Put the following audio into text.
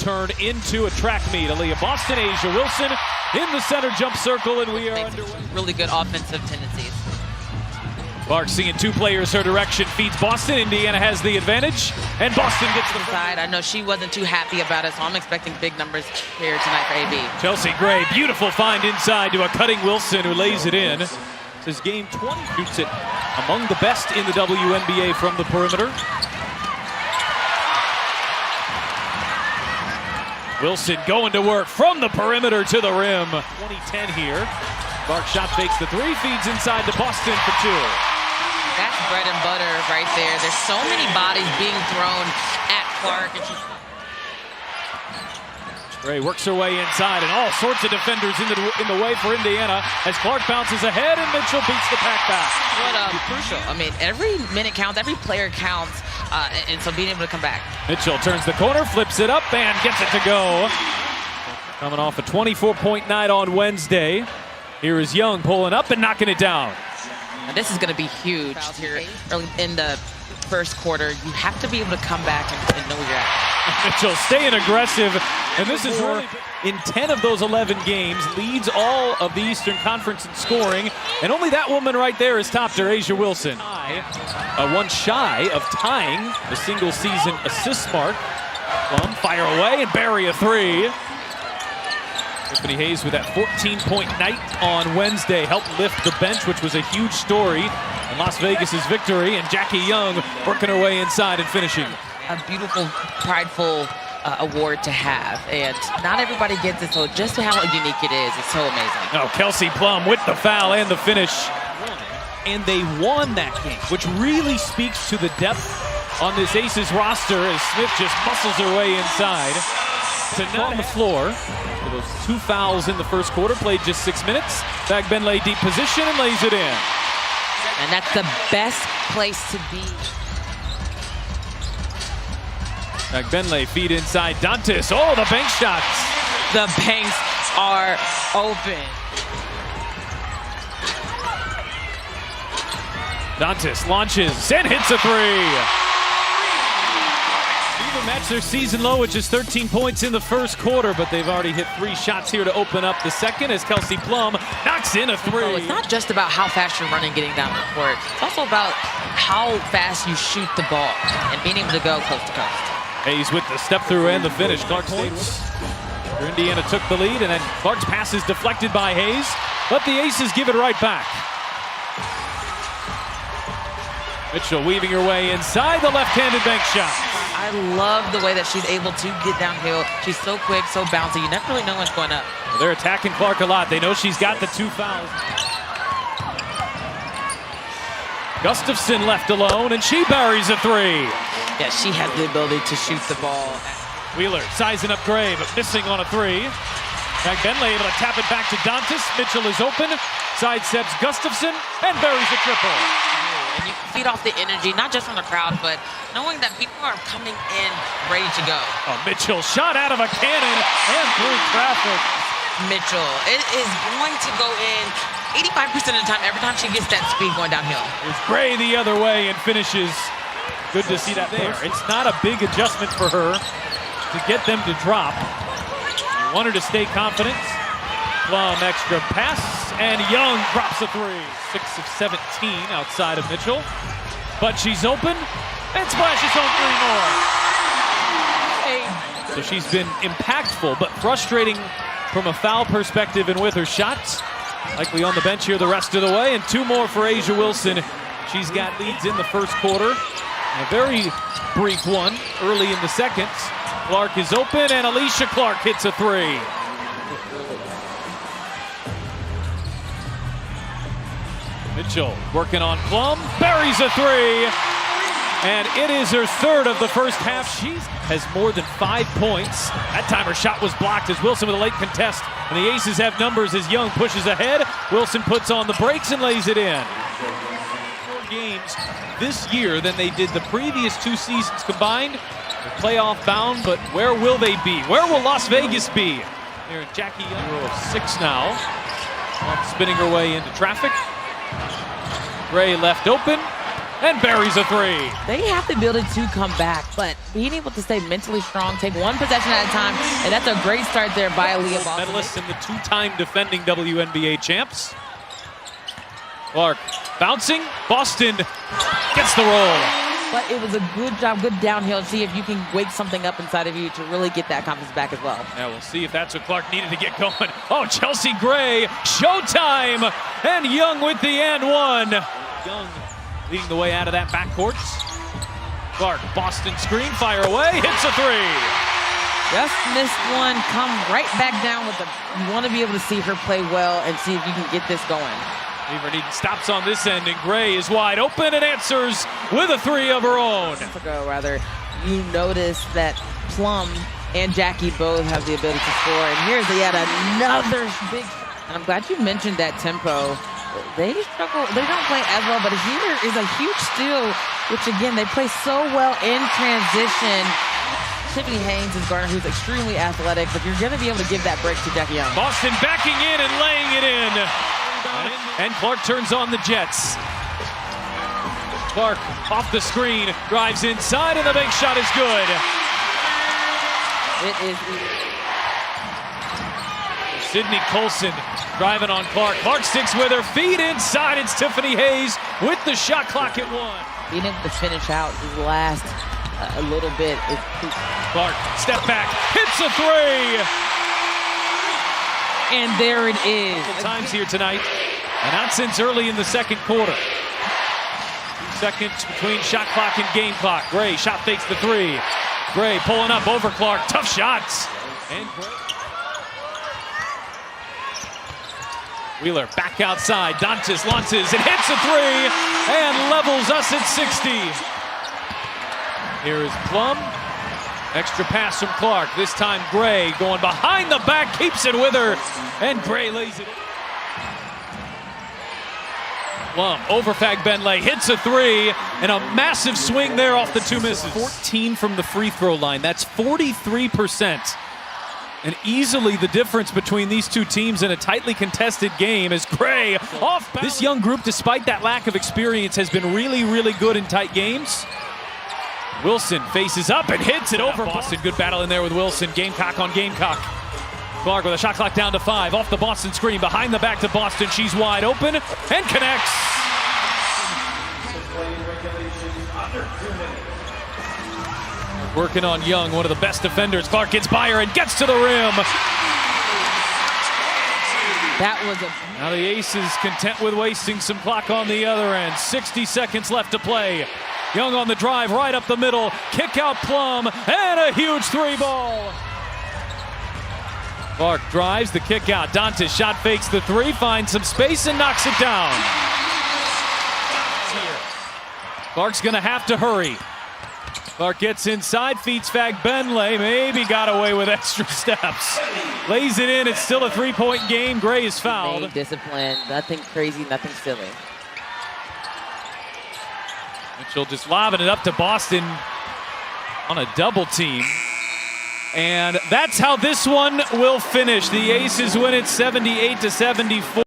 turn into a track meet. Aaliyah Boston, A'ja Wilson in the center jump circle, and we are underway. Really good offensive tendencies. Clark seeing two players her direction, feeds Boston. Indiana has the advantage, and Boston gets the side. I know she wasn't too happy about it, so I'm expecting big numbers here tonight for AB. Chelsea Gray, beautiful find inside to a cutting Wilson who lays it in. This is game 20, shoots it among the best in the WNBA from the perimeter. Wilson going to work from the perimeter to the rim. 2010 here. Clark shot fakes the three, feeds inside to Boston for two. That's bread and butter right there. There's so many bodies being thrown at Clark. Gray works her way inside, and all sorts of defenders in the way for Indiana as Clark bounces ahead and Mitchell beats the pack back. What crucial. I mean, every minute counts, every player counts, and so being able to come back. Mitchell turns the corner, flips it up, and gets it to go. Coming off a 24-point night on Wednesday. Here is Young pulling up and knocking it down. And this is going to be huge here early in the first quarter. You have to be able to come back and know where you're at. Mitchell staying aggressive, and this is really in 10 of those 11 games, leads all of the Eastern Conference in scoring, and only that woman right there has topped her, A'ja Wilson. One shy of tying the single-season assist mark. Plum fire away and bury a three. Tiffany Hayes with that 14-point night on Wednesday helped lift the bench, which was a huge story in Las Vegas's victory, and Jackie Young working her way inside and finishing. A beautiful, prideful award to have, and not everybody gets it, so just how unique it is, it's so amazing. Oh, Kelsey Plum with the foul and the finish. And they won that game, which really speaks to the depth on this Aces roster as Smith just muscles her way inside. On the floor for those two fouls in the first quarter, played just 6 minutes. Agbenle deep position and lays it in. And that's the best place to be. Agbenle feed inside Dantas. Oh, the bank shots. The banks are open. Dantas launches and hits a three. Match their season low, which is 13 points in the first quarter, but they've already hit 3 shots here to open up the second as Kelsey Plum knocks in a three. It's not just about how fast you're running getting down the court. It's also about how fast you shoot the ball and being able to go coast to coast. Hayes with the step through and the finish. Clark points. Indiana took the lead, and then Clark's pass is deflected by Hayes, but the Aces give it right back. Mitchell weaving her way inside the left-handed bank shot. I love the way that she's able to get downhill. She's so quick, so bouncy. You never really know what's going up. Well, they're attacking Clark a lot. They know she's got the 2 fouls. Gustafson left alone, and she buries a three. Yeah, she has the ability to shoot the ball. Wheeler sizing up Gray, but missing on a three. Agbenle able to tap it back to Dantas. Mitchell is open, sidesteps Gustafson, and buries a triple. And you can feed off the energy, not just from the crowd, but knowing that people are coming in ready to go. Oh, Mitchell shot out of a cannon and through traffic. Mitchell, it is going to go in 85% of the time, every time she gets that speed going downhill. It's Gray the other way and finishes. Good to see that there. It's not a big adjustment for her to get them to drop. You want her to stay confident. Plum extra pass, and Young drops a three. 6 of 17 outside of Mitchell. But she's open and splashes home 3 more. So she's been impactful, but frustrating from a foul perspective and with her shots. Likely on the bench here the rest of the way, and 2 more for A'ja Wilson. She's got leads in the first quarter. And a very brief one early in the second. Clark is open, and Alicia Clark hits a three. Mitchell working on Plum, buries a three, and it is her third of the first half. She has more than 5 points. That time her shot was blocked as Wilson with a late contest, and the Aces have numbers as Young pushes ahead. Wilson puts on the brakes and lays it in. More games this year than they did the previous 2 seasons combined. They're playoff bound, but where will they be? Where will Las Vegas be? They're Jackie Young, row of 6 now. Plum spinning her way into traffic. Gray left open, and buries a three. They have the ability to come back, but being able to stay mentally strong, take one possession at a time, and that's a great start there by Aaliyah Boston. Medalists and the two-time defending WNBA champs. Clark bouncing. Boston gets the roll. But it was a good job, good downhill. See if you can wake something up inside of you to really get that confidence back as well. Now we'll see if that's what Clark needed to get going. Oh, Chelsea Gray, showtime, and Young with the and one. Young leading the way out of that backcourt. Clark, Boston screen, fire away, hits a three. Just missed one, come right back down with the, you want to be able to see her play well and see if you can get this going. Weaver needing stops on this end, and Gray is wide open and answers with a three of her own. You notice that Plum and Jackie both have the ability to score, and here's yet another big. And I'm glad you mentioned that tempo. They struggle, they don't play as well, but here is a huge steal, which again, they play so well in transition. Tiffany Haynes is Garner, who's extremely athletic, but you're going to be able to give that break to Jackie Young. Boston backing in and laying it in. And Clark turns on the Jets. Clark off the screen, drives inside, and the bank shot is good. It is. Sydney Colson driving on Clark. Clark sticks with her feet inside. It's Tiffany Hayes with the shot clock at one. Being able to finish out his last a little bit is. Clark, step back, hits a three. And there it is. Times here tonight, and not since early in the second quarter. 2 seconds between shot clock and game clock. Gray shot fakes the three. Gray pulling up over Clark. Tough shots. And Wheeler back outside. Dantas launches and hits a three and levels us at 60. Here is Plum. Extra pass from Clark. This time Gray going behind the back, keeps it with her, and Gray lays it in. Plum over Fagbenle, hits a three, and a massive swing there off the two misses. 14 from the free throw line. That's 43%. And easily the difference between these two teams in a tightly contested game is Gray off balance. This young group, despite that lack of experience, has been really, really good in tight games. Wilson faces up and hits it over Boston. Good battle in there with Wilson. Gamecock on Gamecock. Clark with a shot clock down to 5. Off the Boston screen. Behind the back to Boston. She's wide open and connects. Working on Young, one of the best defenders. Clark gets by her and gets to the rim. That was a. Now the Aces content with wasting some clock on the other end. 60 seconds left to play. Young on the drive, right up the middle. Kick out Plum, and a huge three ball. Clark drives the kick out. Dantas shot fakes the three, finds some space and knocks it down. Clark's gonna have to hurry. Clark gets inside, feeds Fagbenle, maybe got away with extra steps. Lays it in, it's still a three-point game. Gray is fouled. Discipline, nothing crazy, nothing silly. Mitchell just lobbing it up to Boston on a double team. And that's how this one will finish. The Aces win it 78-74.